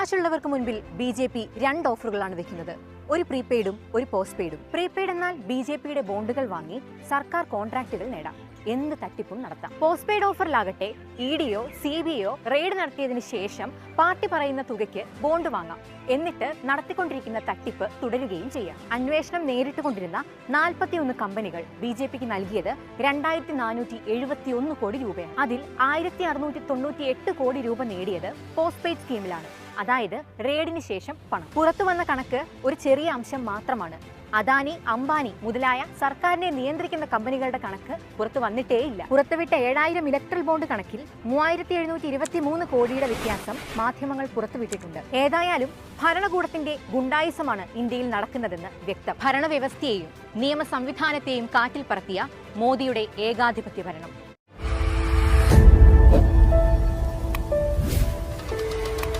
കാശുള്ളവർക്ക് മുൻപിൽ ബി.ജെ.പി. 2 ഓഫറുകളാണ് വെക്കുന്നത്. ഒരു പ്രീപെയ്ഡും ഒരു പോസ്റ്റ് പെയ്ഡും. പ്രീപെയ്ഡ് എന്നാൽ ബി.ജെ.പിയുടെ ബോണ്ടുകൾ വാങ്ങി സർക്കാർ കോൺട്രാക്റ്റുകൾ നേടാം, എന്ത് തട്ടിപ്പും നടത്താം. പോസ്റ്റ് പെയ്ഡ് ഓഫറിലാകട്ടെ ഇഡിയോ സിബിഐയോ റെയ്ഡ് നടത്തിയതിനു ശേഷം പാർട്ടി പറയുന്ന തുകയ്ക്ക് ബോണ്ട് വാങ്ങാം, എന്നിട്ട് നടത്തിക്കൊണ്ടിരിക്കുന്ന തട്ടിപ്പ് തുടരുകയും ചെയ്യാം. അന്വേഷണം നേരിട്ടുകൊണ്ടിരുന്ന 41 കമ്പനികൾ ബി.ജെ.പിക്ക് നൽകിയത് 2471 കോടി രൂപയാണ്. അതിൽ 1698 കോടി രൂപ നേടിയത് പോസ്റ്റ് പെയ്ഡ് സ്കീമിലാണ്, അതായത് റെയ്ഡിന് ശേഷം പണം. പുറത്തുവന്ന കണക്ക് ഒരു ചെറിയ അംശം മാത്രമാണ്. അദാനി, അംബാനി മുതലായ സർക്കാരിനെ നിയന്ത്രിക്കുന്ന കമ്പനികളുടെ കണക്ക് പുറത്തു വന്നിട്ടേയില്ല. പുറത്തുവിട്ട 7000 ഇലക്ട്രൽ ബോണ്ട് കണക്കിൽ 3723 കോടിയുടെ വ്യത്യാസം മാധ്യമങ്ങൾ പുറത്തുവിട്ടിട്ടുണ്ട്. ഏതായാലും ഭരണകൂടത്തിന്റെ ഗുണ്ടായിസമാണ് ഇന്ത്യയിൽ നടക്കുന്നതെന്ന് വ്യക്തം. ഭരണവ്യവസ്ഥയെയും നിയമ സംവിധാനത്തെയും കാറ്റിൽ പറത്തിയ മോദിയുടെ ഏകാധിപത്യ ഭരണം.